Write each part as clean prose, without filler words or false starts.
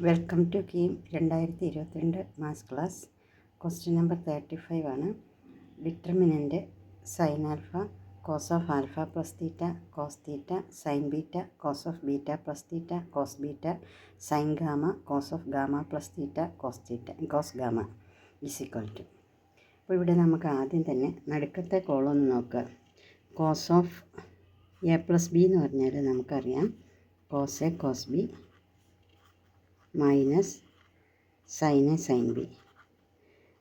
Welcome to KEAM 2022 maths class. Question number 35 ആണ്. Determinant sine alpha cos of alpha plus theta cos theta sine beta cos of beta plus theta cos beta sine gamma cos of gamma plus theta cos gamma is equal to. അപ്പോൾ ഇവിടെ നമുക്ക് ആദ്യം തന്നെ നടുക്കത്തെ column ഒന്ന് നോക്കുക. Cos of A plus B എന്ന് പറഞ്ഞാൽ നമുക്കറിയാം cos A cos B minus sine A sine B,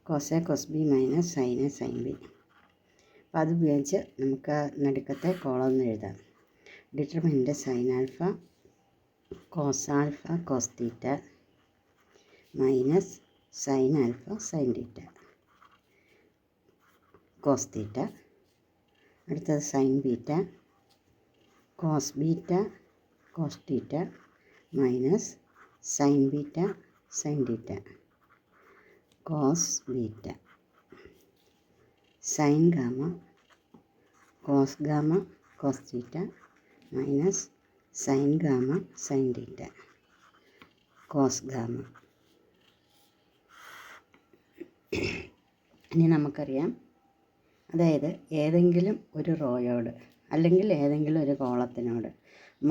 cos A cos B minus sine A sine B. അപ്പോൾ അത് ഉപയോഗിച്ച് നമുക്ക് നടുക്കത്തെ കോളം ഒന്ന് എഴുതാം. Determinant sine alpha cos alpha cos theta minus sine alpha sine theta cos theta. അടുത്തത് sine beta cos beta cos theta minus sine beta sine theta cos beta. Sine gamma cos gamma cos theta minus sine gamma sine theta cos gamma. ഇനി നമുക്കറിയാം, അതായത് ഏതെങ്കിലും ഒരു റോയോട് അല്ലെങ്കിൽ ഏതെങ്കിലും ഒരു കോളത്തിനോട്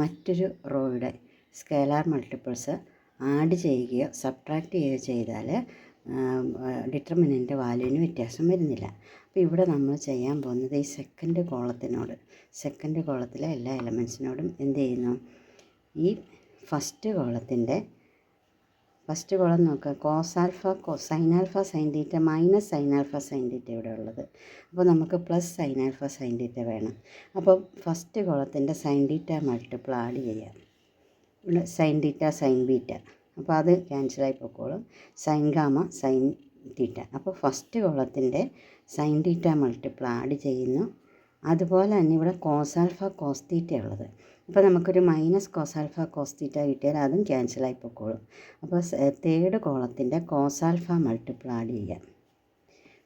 മറ്റൊരു റോയുടെ സ്കേലാർ മൾട്ടിപ്പിൾസ് ആഡ് ചെയ്യുകയോ സബ്ട്രാക്റ്റ് ചെയ്യുകയോ ചെയ്താൽ ഡിറ്റർമിനൻ്റ് വാല്യൂവിന് വ്യത്യാസം വരുന്നില്ല. അപ്പോൾ ഇവിടെ നമ്മൾ ചെയ്യാൻ പോകുന്നത് ഈ സെക്കൻഡ് കോളത്തിലെ എല്ലാ എലമെൻസിനോടും എന്ത് ചെയ്യുന്നു, ഈ ഫസ്റ്റ് കോളം നോക്കുക. Cos alpha sine alpha sine theta minus sine alpha sine theta ഇവിടെ ഉള്ളത്. അപ്പോൾ നമുക്ക് plus sine alpha sine theta വേണം. അപ്പോൾ ഫസ്റ്റ് കോളത്തിൻ്റെ സൈൻ തീറ്റ മൾട്ടിപ്പിൾ ആഡ് ചെയ്യാം. ഇവിടെ സൈൻ തീറ്റ സൈൻ ബീറ്റ, അപ്പോൾ അത് ക്യാൻസലായി പോയിക്കോളും. സൈൻ ഗാമ സൈൻ തീറ്റ, അപ്പോൾ ഫസ്റ്റ് കോളത്തിൻ്റെ സൈൻ തീറ്റ മൾട്ടിപ്പിൾ ആഡ് ചെയ്യുന്നു. അതുപോലെ തന്നെ ഇവിടെ കോസ് ആൽഫ കോസ് തീറ്റ ഉള്ളത്. അപ്പോൾ നമുക്കൊരു minus cos alpha cos theta കിട്ടിയാൽ അതും ക്യാൻസലായി പോയിക്കോളും. അപ്പോൾ തേർഡ് കോളത്തിൻ്റെ കോസ് ആൽഫ മൾട്ടിപ്പിൾ ആഡ് ചെയ്യാം.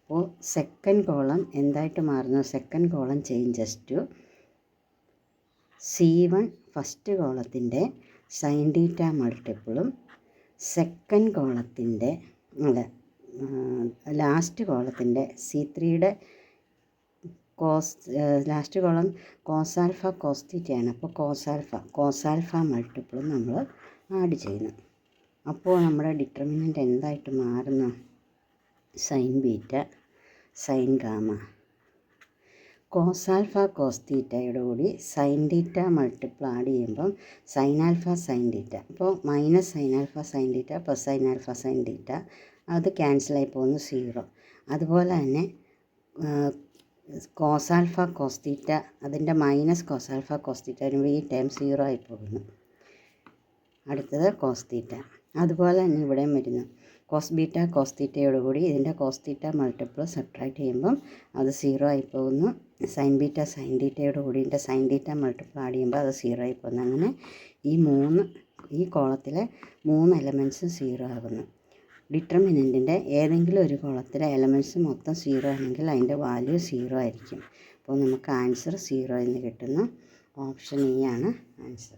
അപ്പോൾ സെക്കൻഡ് കോളം എന്തായിട്ട് മാറുന്നു? Second column changes to C1 first കോളത്തിൻ്റെ സൈൻ തീറ്റ മൾട്ടിപ്പിളും സെക്കൻഡ് കോളത്തിൻ്റെ ലാസ്റ്റ് കോളത്തിൻ്റെ C3യുടെ last column cos alpha cos തീറ്റയാണ്. അപ്പോൾ കോസ് ആൽഫ മൾട്ടിപ്പിളും നമ്മൾ ആഡ് ചെയ്യുന്നു. അപ്പോൾ നമ്മുടെ ഡിറ്റർമിനൻ്റ് എന്തായിട്ട് മാറുന്നു? Sine beta sine gamma. Cos alpha cos തീറ്റയുടെ കൂടി സൈൻ തീറ്റ മൾട്ടിപ്പിൾ ആഡ് ചെയ്യുമ്പം സൈൻ ആൽഫ സൈൻ തീറ്റ, അപ്പോൾ minus sine alpha sine theta plus sine alpha sine theta, അത് ക്യാൻസലായി പോകുന്നു 0. അതുപോലെ തന്നെ കോസ് ആൽഫ കോസ് തീറ്റ അതിൻ്റെ minus cos alpha cos theta വരുമ്പോൾ ഈ ടേം 0 ആയി പോകുന്നു. അടുത്തത് കോസ് തീറ്റ. അതുപോലെ തന്നെ ഇവിടെയും വരുന്നു കോസ് ബീറ്റ കോസ് തീറ്റയോടുകൂടി ഇതിൻ്റെ കോസ് തീറ്റ മൾട്ടിപ്പിൾ സബ്ട്രാക്ട് ചെയ്യുമ്പം അത് 0 ആയി പോകുന്നു. സൈൻ ബീറ്റ സൈൻ തീറ്റയോടുകൂടി ഇതിൻ്റെ സൈൻ തീറ്റ മൾട്ടിപ്പിൾ ആഡ് ചെയ്യുമ്പോൾ അത് 0 ആയി പോകുന്നു. അങ്ങനെ ഈ കോളത്തിലെ 3 എലമെൻറ്റ്സും 0 ആകുന്നു. ഡിറ്റർമിനൻറ്റിൻ്റെ ഏതെങ്കിലും ഒരു കോളത്തിലെ എലമെൻറ്റ്സ് മൊത്തം 0 ആണെങ്കിൽ അതിൻ്റെ വാല്യൂ 0 ആയിരിക്കും. അപ്പോൾ നമുക്ക് ആൻസർ 0 എന്ന് കിട്ടുന്നു. ഓപ്ഷൻ E ആണ് answer.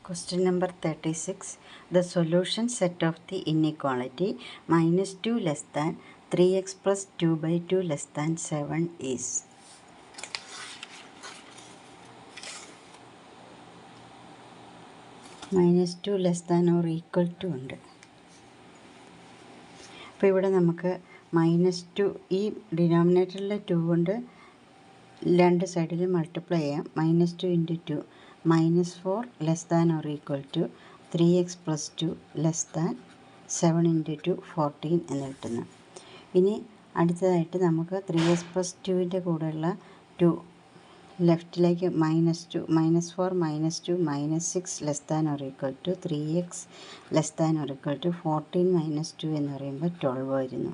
Question number 36. The solution set of the inequality -2 less than 3x plus 2/2 less than 7 is. -2 less than or equal to ഉണ്ട്. അപ്പോൾ ഇവിടെ നമുക്ക് -2 ഈ ഡിനോമിനേറ്ററിലെ 2 കൊണ്ട് രണ്ട് സൈഡിൽ മൾട്ടിപ്ലൈ ചെയ്യാം. -2 × 2 -4 less than or equal to 3x + 2 less than 7 × 2 14 എന്ന് കിട്ടുന്നു. ഇനി അടുത്തതായിട്ട് നമുക്ക് 3x + 2ൻ്റെ കൂടെയുള്ള 2 ലെഫ്റ്റിലേക്ക് -2 -4 -2 -6 less than or equal to 3x less than or equal to 14 -2 എന്ന് പറയുമ്പോൾ 12 വരുന്നു.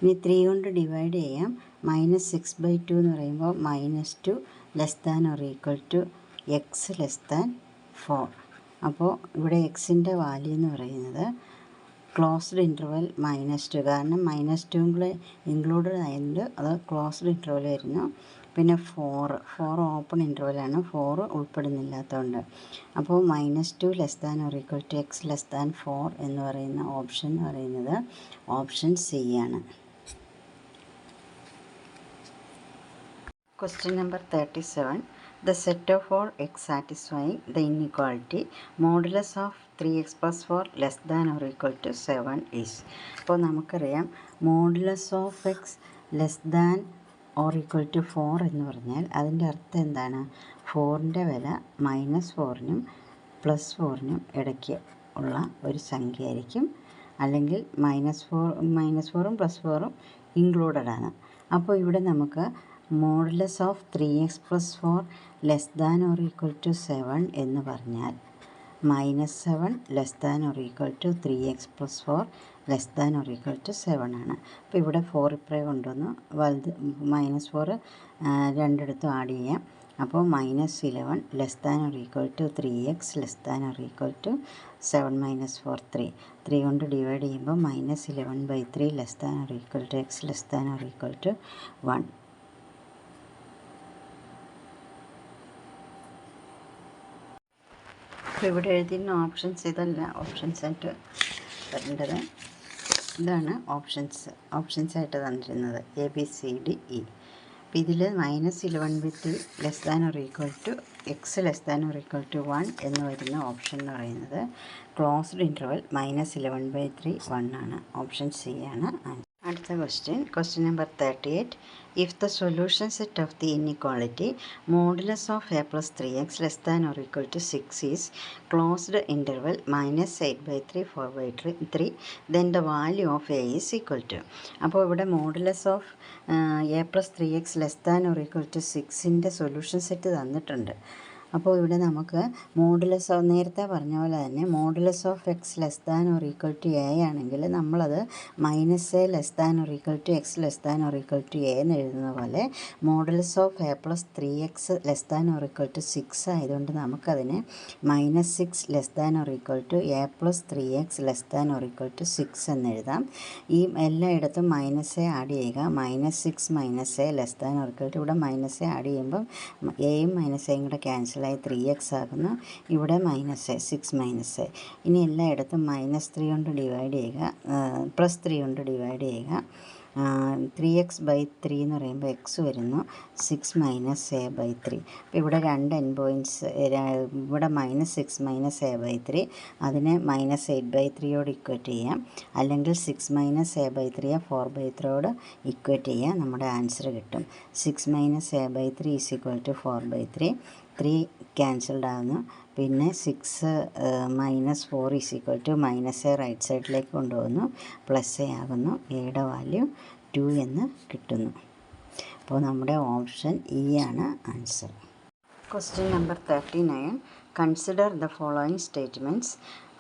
ഇനി 3 കൊണ്ട് ഡിവൈഡ് ചെയ്യാം. -6/2 എന്ന് പറയുമ്പോൾ -2 less than or equal to x less than 4. അപ്പോൾ ഇവിടെ എക്സിൻ്റെ വാല്യൂ എന്ന് പറയുന്നത് ക്ലോസ്ഡ് ഇൻ്റർവെൽ -2, കാരണം -2 കൂടെ ഇൻക്ലൂഡഡ് ആയതുകൊണ്ട് അത് ക്ലോസ്ഡ് ഇൻ്റർവെൽ വരുന്നു. പിന്നെ 4 ഓപ്പൺ ഇൻ്റർവെലാണ്, 4 ഉൾപ്പെടുന്നില്ലാത്തതുകൊണ്ട്. അപ്പോൾ -2 ≤ x <4 എന്ന് പറയുന്ന ഓപ്ഷൻ എന്ന് പറയുന്നത് ഓപ്ഷൻ സി ആണ്. Question number 37. The set of all x satisfying the inequality modulus of 3x plus 4 less than or equal to 7 is. അപ്പോൾ നമുക്കറിയാം modulus of x less than or equal to 4 എന്ന് പറഞ്ഞാൽ അതിൻ്റെ അർത്ഥം എന്താണ്? 4ൻ്റെ വില -4നും +4നും ഇടയ്ക്ക് ഉള്ള ഒരു സംഖ്യ ആയിരിക്കും, അല്ലെങ്കിൽ -4ഉം +4ഉം ഇൻക്ലൂഡഡ് ആണ്. അപ്പോൾ ഇവിടെ നമുക്ക് modulus of 3x + 4 less than or equal to 7 എന്ന് പറഞ്ഞാൽ -7 less than or equal to 3x + 4 less than or equal to 7 ആണ്. അപ്പോൾ ഇവിടെ 4 ഇപ്പറേ കൊണ്ടുവന്നു, -4 രണ്ടിടത്തും ആഡ് ചെയ്യാം. അപ്പോൾ -11 less than or equal to 3x less than or equal to 7 - 4 3 കൊണ്ട് ഡിവൈഡ് ചെയ്യുമ്പോൾ -11/3 less than or equal to x less than or equal to 1. അപ്പോൾ ഇവിടെ എഴുതിയിരുന്ന ഓപ്ഷൻസ് ഇതല്ല ഓപ്ഷൻസ് ആയിട്ട് വരേണ്ടത്. ഇതാണ് ഓപ്ഷൻസ് ആയിട്ട് തന്നിരുന്നത് ABCDE. അപ്പോൾ ഇതിൽ -11/3 less than or equal to x less than or equal to 1 എന്ന് വരുന്ന ഓപ്ഷൻ എന്ന് പറയുന്നത് ക്ലോസ്ഡ് ഇൻ്റർവൽ -11/3 1 ആണ്. ഓപ്ഷൻ സി ആണ് ആൻസർ. അടുത്ത question number 38. If the solution set of the inequality modulus of a plus 3x less than or equal to 6 is closed interval -8/3 4/3, then the value of a is equal to. അപ്പോൾ ഇവിടെ modulus of a plus 3x less than or equal to 6ൻ്റെ solution set തന്നിട്ടുണ്ട്. അപ്പോൾ ഇവിടെ നമുക്ക് modulus നേരത്തെ പറഞ്ഞ പോലെ തന്നെ modulus of x less than or equal to a ആണെങ്കിൽ നമ്മളത് -a less than or equal to x less than or equal to a എന്ന് എഴുതുന്ന പോലെ modulus of a plus 3x less than or equal to 6 ആയതുകൊണ്ട് നമുക്കതിനെ -6 less than or equal to a plus 3x less than or equal to 6 എന്ന് എഴുതാം. ഈ എല്ലായിടത്തും -a add ചെയ്യുക. -6 - a less than or equal to ഇവിടെ -a add ചെയ്യുമ്പം എയും -aയും കൂടെ ക്യാൻസൽ 3x ആകുന്നു. ഇവിടെ -6 - ഇനി എല്ലായിടത്തും -3 കൊണ്ട് ഡിവൈഡ് ചെയ്യുക, +3 കൊണ്ട് ഡിവൈഡ് ചെയ്യുക. 3x/3 എന്ന് പറയുമ്പോൾ x വരുന്നു, 6 - a/3. അപ്പോൾ ഇവിടെ രണ്ട് എൻ പോയിൻറ്റ്സ്, ഇവിടെ -6 - a/3 അതിനെ -8/3യോട് ഇക്വേറ്റ് ചെയ്യാം, അല്ലെങ്കിൽ 6 - a/3 4/3യോട് ഇക്വേറ്റ് ചെയ്യാം. നമ്മുടെ ആൻസർ കിട്ടും. 6 - a/3 = 4/3. 3 ക്യാൻസൽഡ് ആകുന്നു. പിന്നെ 6 - 4 = -a റൈറ്റ് സൈഡിലേക്ക് കൊണ്ടുപോകുന്നു, +a ആകുന്നു. എയുടെ വാല്യൂ 2 എന്ന് കിട്ടുന്നു. അപ്പോൾ നമ്മുടെ ഓപ്ഷൻ ഇ ആണ് answer. Question number 39. Consider the following statements.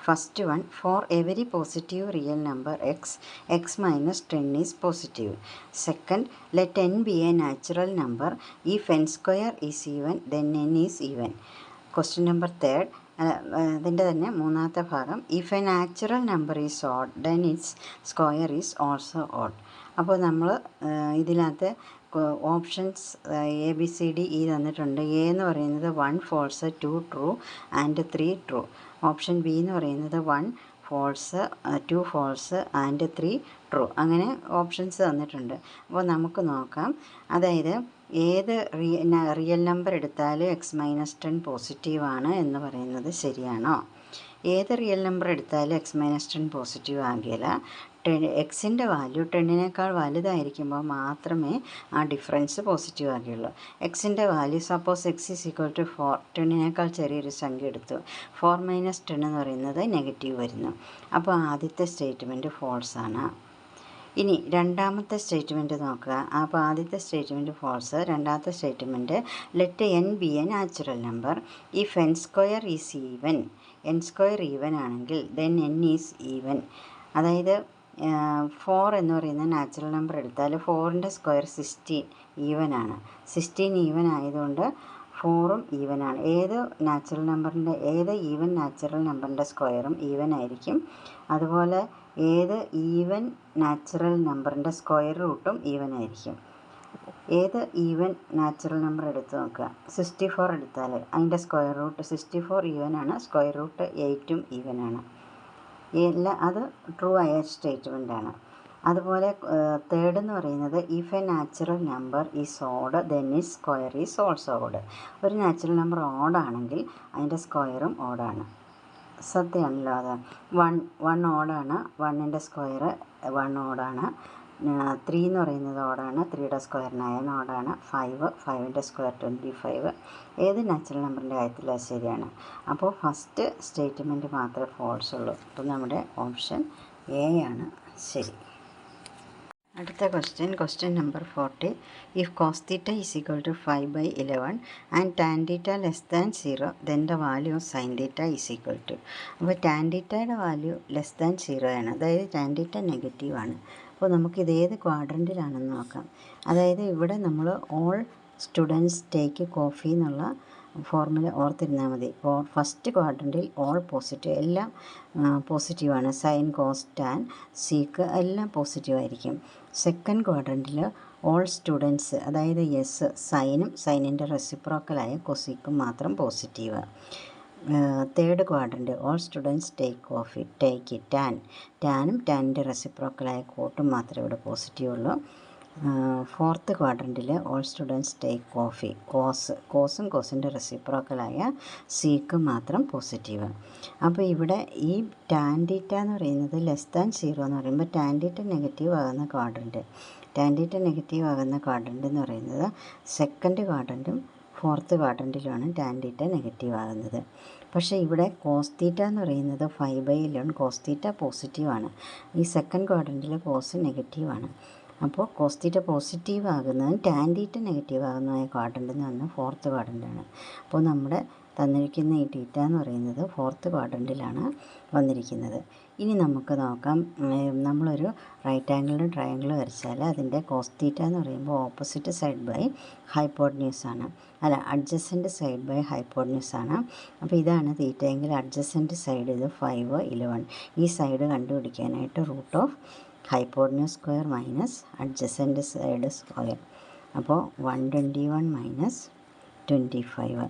First one, for every positive real number x minus 10 is positive. Second, let n be a natural number. If n square is even, then n is even. Question number 3. ഇതിൻ്റെ തന്നെ മൂന്നാമത്തെ ഭാഗം, if A natural number is odd then it's square is also odd. അപ്പോൾ നമ്മൾ ഇതിനകത്ത് options ABCDE തന്നിട്ടുണ്ട്. A എന്ന് പറയുന്നത് 1 false 2 true and 3 true. Option B എന്ന് പറയുന്നത് 1 false 2 false ആൻഡ് 3 true. അങ്ങനെ ഓപ്ഷൻസ് തന്നിട്ടുണ്ട്. അപ്പോൾ നമുക്ക് നോക്കാം. അതായത് ഏത് റിയൽ നമ്പർ എടുത്താലും x - 10 പോസിറ്റീവാണ് എന്ന് പറയുന്നത് ശരിയാണോ? ഏത് റിയൽ നമ്പർ എടുത്താലും x - 10 പോസിറ്റീവ് ആകില്ല. എക്സിൻ്റെ വാല്യൂ 10നേക്കാൾ വലുതായിരിക്കുമ്പോൾ മാത്രമേ ആ ഡിഫറൻസ് പോസിറ്റീവ് ആകുകയുള്ളൂ. എക്സിൻ്റെ വാല്യൂ സപ്പോസ് x = 4, 10നേക്കാൾ ചെറിയൊരു സംഖ്യ എടുത്തു, 4 - 10 എന്ന് പറയുന്നത് നെഗറ്റീവ് വരുന്നു. അപ്പോൾ ആദ്യത്തെ സ്റ്റേറ്റ്മെൻറ്റ് ഫോൾസ് ആണ്. ഇനി രണ്ടാമത്തെ സ്റ്റേറ്റ്മെൻറ്റ് നോക്കുക. അപ്പോൾ ആദ്യത്തെ സ്റ്റേറ്റ്മെൻറ്റ് ഫോൾസ്, രണ്ടാമത്തെ statement let n be a natural number. If n square is even, n square even ആണെങ്കിൽ ദെൻ n ഈസ് ഈവൻ. അതായത് 4 എന്ന് പറയുന്ന നാച്ചുറൽ നമ്പർ എടുത്താൽ 4ൻ്റെ സ്ക്വയർ 16 ഈവൻ ആണ്. 16 ഈവൻ ആയതുകൊണ്ട് 4ഉം ഈവൻ ആണ്. ഏത് ഈവൻ നാച്ചുറൽ നമ്പറിൻ്റെ സ്ക്വയറും ഈവൻ ആയിരിക്കും. അതുപോലെ ഏത് ഈവൻ നാച്ചുറൽ നമ്പറിൻ്റെ സ്ക്വയർ റൂട്ടും ഈവൻ ആയിരിക്കും. ഏത് ഈവൻ നാച്ചുറൽ നമ്പർ എടുത്ത് നോക്കുക. 64 എടുത്താൽ അതിൻ്റെ സ്ക്വയർ റൂട്ട് 64 ഈവനാണ്, സ്ക്വയർ റൂട്ട് 8ഉം ഈവനാണ്. അത് ട്രൂ ആയ സ്റ്റേറ്റ്മെൻറ്റാണ്. അതുപോലെ തേർഡ് എന്ന് പറയുന്നത് if A natural number is odd then is square is also odd. ഒരു നാച്ചുറൽ നമ്പർ ഓഡാണെങ്കിൽ അതിൻ്റെ സ്ക്വയറും ഓഡാണ്. സത്യമാണല്ലോ അത്. 1 ഓഡാണ്, 1ൻ്റെ സ്ക്വയർ 1 ഓഡാണ്. 3 എന്ന് പറയുന്നത് ഓഡാണ്, 3യുടെ സ്ക്വയർ 9 ഓഡാണ്. 5ൻ്റെ സ്ക്വയർ 25. ഏത് നാച്ചുറൽ നമ്പറിൻ്റെ കാര്യത്തിൽ അത് ശരിയാണ്. അപ്പോൾ ഫസ്റ്റ് സ്റ്റേറ്റ്മെൻറ്റ് മാത്രമേ ഫോൾസ് ഉള്ളൂ. അപ്പോൾ നമ്മുടെ ഓപ്ഷൻ എ ആണ് ശരി. അടുത്ത question number 40. If cos theta is equal to 5/11 and tan theta less than 0 then the value of sine theta is equal to. അപ്പോൾ ടാൻ തീറ്റയുടെ വാല്യൂ ലെസ് ദാൻ 0 ആണ്, അതായത് ടാൻ തീറ്റ നെഗറ്റീവാണ്. അപ്പോൾ നമുക്കിത് ഏത് ക്വാഡ്രൻറ്റിലാണെന്ന് നോക്കാം. അതായത് ഇവിടെ നമ്മൾ ഓൾ സ്റ്റുഡൻസ് ടേക്ക് കോഫി എന്നുള്ള ഫോർമുല ഓർത്തിരുന്നാൽ മതി. ഫസ്റ്റ് ക്വാഡ്രൻറ്റിൽ ഓൾ പോസിറ്റീവ്, എല്ലാം പോസിറ്റീവാണ്. സൈൻ, കോസ്, ടാൻ, സീക്ക് എല്ലാം പോസിറ്റീവായിരിക്കും. സെക്കൻഡ് ക്വാഡ്രൻറ്റിൽ ഓൾ സ്റ്റുഡൻസ്, അതായത് എസ്, സൈനും സൈനിൻ്റെ റെസിപ്രോക്കലായ കൊസീക്കും മാത്രം positive. Third quadrant all students take coffee, take ടാനും ടാനിൻ്റെ റെസിപ്രോക്കലായ കോട്ടും മാത്രമേ ഇവിടെ പോസിറ്റീവുള്ളൂ. ഫോർത്ത് ക്വാഡ്രൻറ്റിൽ ഓൾ സ്റ്റുഡൻസ് ടേക്ക് കോഫി, കോസും കോസിൻ്റെ റെസിപ്രോക്കലായ സീക്ക് മാത്രം പോസിറ്റീവ്. അപ്പോൾ ഇവിടെ ഈ ടാൻ തീറ്റ എന്ന് പറയുന്നത് ലെസ് ദാൻ 0 എന്ന് പറയുമ്പോൾ ടാൻ തീറ്റ നെഗറ്റീവ് ആകുന്ന ക്വാഡ്രൻറ്റ് എന്ന് പറയുന്നത് സെക്കൻഡ് ക്വാഡ്രൻറ്റും ഫോർത്ത് ക്വാഡ്രൻറ്റിലുമാണ് ടാൻ തീറ്റ നെഗറ്റീവ് ആകുന്നത്. പക്ഷേ ഇവിടെ കോസ് തീറ്റ എന്ന് പറയുന്നത് 5/11, കോസ് തീറ്റ പോസിറ്റീവാണ്. ഈ സെക്കൻഡ് ക്വാഡ്രൻറ്റിൽ കോസ് നെഗറ്റീവാണ്. അപ്പോൾ കോസ് തീറ്റ പോസിറ്റീവ് ആകുന്നതും ടാൻ തീറ്റ നെഗറ്റീവ് ആകുന്നതായ ക്വാഡ്രൻ്റ് എന്ന് പറഞ്ഞാൽ ഫോർത്ത് ക്വാഡ്രൻ്റാണ്. അപ്പോൾ നമ്മുടെ തന്നിരിക്കുന്ന ഈ തീറ്റ എന്ന് പറയുന്നത് ഫോർത്ത് ക്വാഡ്രൻറ്റിലാണ് വന്നിരിക്കുന്നത്. ഇനി നമുക്ക് നോക്കാം, നമ്മളൊരു റൈറ്റ് ആംഗിളും ട്രയാംഗിളും വരച്ചാൽ അതിൻ്റെ കോസ് തീറ്റ എന്ന് പറയുമ്പോൾ ഓപ്പോസിറ്റ് സൈഡ് ബൈ ഹൈപ്പോട്ടന്യൂസ് ആണ്, അല്ല അഡ്ജസൻറ്റ് സൈഡ് ബൈ ഹൈപ്പോട്ടന്യൂസ് ആണ്. അപ്പോൾ ഇതാണ് തീറ്റ എങ്കിൽ അഡ്ജസൻറ്റ് സൈഡ് ഇത് 5/11. ഈ സൈഡ് കണ്ടുപിടിക്കാനായിട്ട് root of hypotenuse square minus adjacent side square. അപ്പോൾ 121 മൈനസ് 25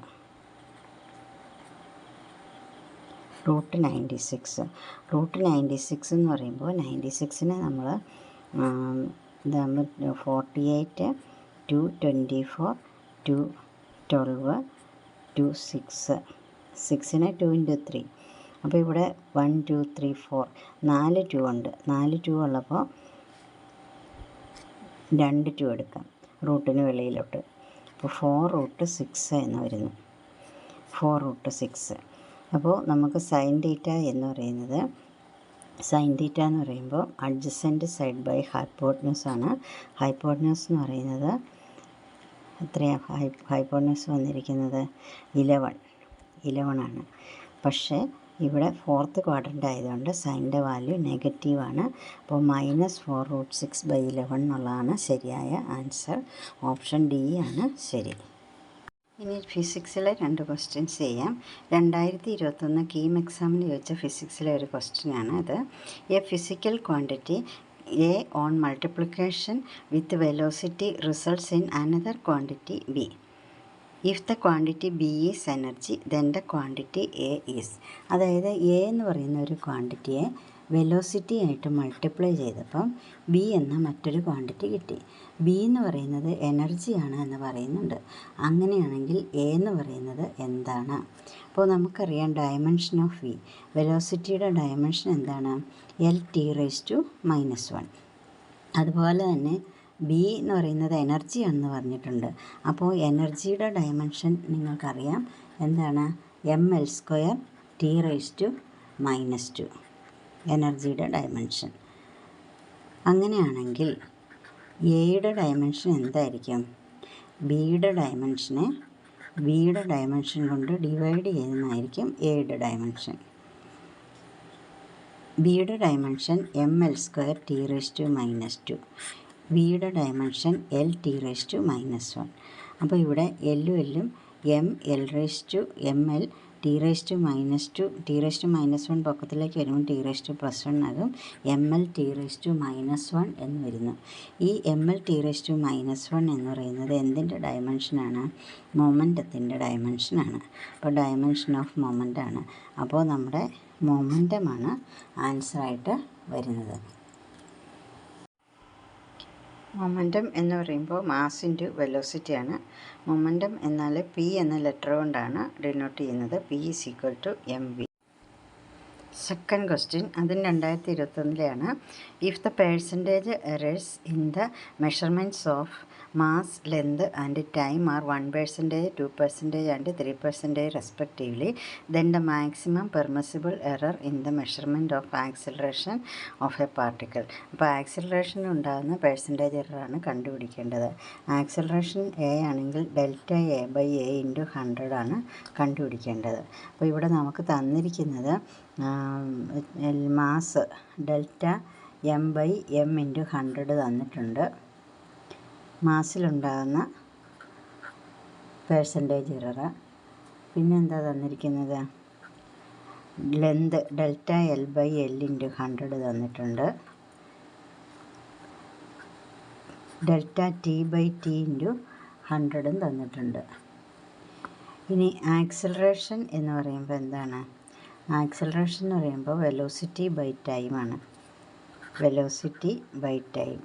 റൂട്ട് 96. റൂട്ട് 96 എന്ന് പറയുമ്പോൾ 96നെ നമ്മൾ 48 224 212 26, 6നെ 2 × 3. അപ്പോൾ ഇവിടെ 1 2 3 4 4 2 ഉണ്ട്. 4 2 ഉള്ളപ്പോൾ 2 2 എടുക്കാം റൂട്ടിന് വെളിയിലോട്ട്. അപ്പോൾ 4 റൂട്ട് 6 എന്ന് വരുന്നു, 4 റൂട്ട് 6. അപ്പോൾ നമുക്ക് സൈൻ തീറ്റ എന്ന് പറയുമ്പോൾ അഡ്ജസൻറ്റ് സൈഡ് ബൈ ഹൈപ്പോട്ടന്യൂസ് ആണ്. ഹൈപ്പോട്ടന്യൂസ് എന്ന് പറയുന്നത് എത്രയാണ്? ഹൈപ്പോട്ടന്യൂസ് വന്നിരിക്കുന്നത് 11 ആണ്. പക്ഷേ ഇവിടെ ഫോർത്ത് ക്വാഡ്രൻ്റ് ആയതുകൊണ്ട് സൈൻ്റെ വാല്യൂ നെഗറ്റീവാണ്. അപ്പോൾ -4 റൂട്ട് 6/11 എന്നുള്ളതാണ് ശരിയായ ആൻസർ. ഓപ്ഷൻ ഡി ആണ് ശരി. ഇനി ഫിസിക്സിലെ 2 ക്വസ്റ്റ്യൻസ് ചെയ്യാം. 2021 കീം എക്സാമിന് ചോദിച്ച ഫിസിക്സിലെ ഒരു ക്വസ്റ്റ്യനാണ് അത്. A physical quantity A on multiplication with velocity results in another quantity B. If the quantity B is energy then the quantity A is. അതായത് എ എന്ന് പറയുന്ന ഒരു ക്വാണ്ടിറ്റിയെ വെലോസിറ്റി ആയിട്ട് മൾട്ടിപ്ലൈ ചെയ്തപ്പം ബി എന്ന മറ്റൊരു ക്വാണ്ടിറ്റി കിട്ടി. ബി എന്ന് പറയുന്നത് എനർജിയാണ് എന്ന് പറയുന്നുണ്ട്. അങ്ങനെയാണെങ്കിൽ എ എന്ന് പറയുന്നത് എന്താണ്? അപ്പോൾ നമുക്കറിയാം ഡയമെൻഷൻ ഓഫ് വി, വെലോസിറ്റിയുടെ ഡയമെൻഷൻ എന്താണ്? L(t⁻⁻1). അതുപോലെ തന്നെ ബി എന്ന് പറയുന്നത് എനർജിയാണെന്ന് പറഞ്ഞിട്ടുണ്ട്. അപ്പോൾ എനർജിയുടെ ഡയമെൻഷൻ നിങ്ങൾക്കറിയാം എന്താണ്? mL²T⁻², എനർജിയുടെ ഡയമെൻഷൻ. അങ്ങനെയാണെങ്കിൽ എയുടെ ഡയമെൻഷൻ എന്തായിരിക്കും? ബിയുടെ ഡയമെൻഷൻ കൊണ്ട് ഡിവൈഡ് ചെയ്യുന്നതായിരിക്കും എയുടെ ഡയമെൻഷൻ. ബിയുടെ ഡയമെൻഷൻ mL²T⁻², വിയുടെ ഡയമെൻഷൻ L(t⁻⁻1). അപ്പോൾ ഇവിടെ എല്ലും എല്ലും mL T⁻², T⁻1 പൊക്കത്തിലേക്ക് വരുമ്പോൾ T⁻+1 ആകും. mL T⁻−1 എന്ന് വരുന്നു. ഈ mL T⁻−1 എന്ന് പറയുന്നത് എന്തിൻ്റെ ഡയമെൻഷനാണ്? മൊമെൻറ്റത്തിൻ്റെ ഡയമെൻഷനാണ്. അപ്പോൾ ഡയമെൻഷൻ ഓഫ് മൊമെൻ്റ് ആണ്. അപ്പോൾ നമ്മുടെ മൊമെൻറ്റമാണ് ആൻസറായിട്ട് വരുന്നത്. മൊമെൻറ്റം എന്ന് പറയുമ്പോൾ മാസ് ഇൻറ്റു വെലോസിറ്റിയാണ്. മൊമെൻറ്റം എന്നാൽ പി എന്ന ലെറ്റർ കൊണ്ടാണ് ഡിനോട്ട് ചെയ്യുന്നത്. P=mv. സെക്കൻഡ് ക്വസ്റ്റ്യൻ, അതും 2021 if the percentage errors in the measurements of mass, length and time are 1%, 2% and 3% respectively, then the maximum permissible error in the measurement of acceleration of a particle. അപ്പോൾ acceleration ഉണ്ടാകുന്ന percentage എററാണ് കണ്ടുപിടിക്കേണ്ടത്. Acceleration A ആണെങ്കിൽ ΔA/A×100 ആണ് കണ്ടുപിടിക്കേണ്ടത്. അപ്പോൾ ഇവിടെ നമുക്ക് തന്നിരിക്കുന്നത് മാസ് ΔM/m×100 തന്നിട്ടുണ്ട്. മാസിലുണ്ടാകുന്ന പെർസെൻറ്റേജ് എറർ. പിന്നെന്താ തന്നിരിക്കുന്നത്? ലെന്ത് ΔL/L×100 തന്നിട്ടുണ്ട്. ΔT/T×100 തന്നിട്ടുണ്ട്. ഇനി ആക്സിലറേഷൻ എന്ന് പറയുമ്പോൾ എന്താണ്? ആക്സിലറേഷൻ എന്ന് പറയുമ്പോൾ വെലോസിറ്റി ബൈ ടൈം ആണ്. Velocity by time.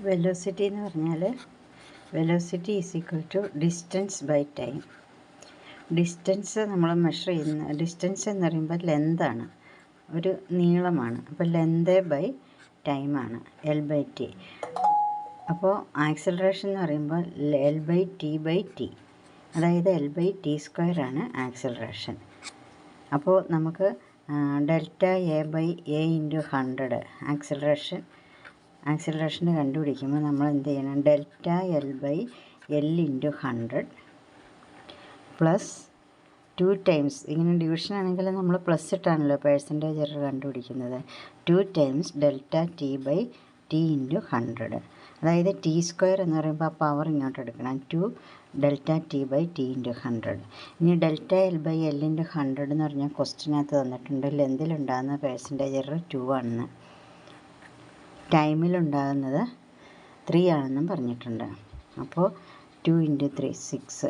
വെലോസിറ്റി എന്ന് പറഞ്ഞാൽ velocity = distance by time. Distance നമ്മൾ മെഷർ ചെയ്യുന്ന ഡിസ്റ്റൻസ് എന്ന് പറയുമ്പോൾ ലെന്താണ്, ഒരു നീളമാണ്. അപ്പോൾ ലെന്ത് ബൈ ടൈമാണ്, L/T. അപ്പോൾ ആക്സിലറേഷൻ എന്ന് പറയുമ്പോൾ L/T/T, അതായത് L/T² ആണ് ആക്സിലറേഷൻ. അപ്പോൾ നമുക്ക് ΔA/A×100 ആക്സിലറേഷൻ കണ്ടുപിടിക്കുമ്പോൾ നമ്മൾ എന്ത് ചെയ്യണം? ΔL/L×100 പ്ലസ് 2 ടൈംസ്, ഇങ്ങനെ ഡിവിഷൻ ആണെങ്കിൽ നമ്മൾ പ്ലസ് ഇട്ടാണല്ലോ പെർസെൻറ്റേജ് എറർ കണ്ടുപിടിക്കുന്നത്. 2 ടൈംസ് ΔT/T×100, അതായത് T² എന്ന് പറയുമ്പോൾ ആ പവർ ഇങ്ങോട്ട് എടുക്കണം. 2 ΔT/T×100. ഇനി ΔL/L×100 എന്ന് പറഞ്ഞാൽ ക്വസ്റ്റിനകത്ത് തന്നിട്ടുണ്ട് ലെന്തിലുണ്ടാകുന്ന പെർസെൻറ്റേജ് എറർ 2 ആണെന്ന്, ടൈമിലുണ്ടാകുന്നത് 3 ആണെന്നും പറഞ്ഞിട്ടുണ്ട്. അപ്പോൾ 2 × 3 6,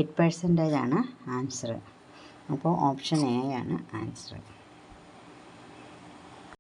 8% ആണ് ആൻസർ. അപ്പോൾ ഓപ്ഷൻ എ ആണ് ആൻസർ.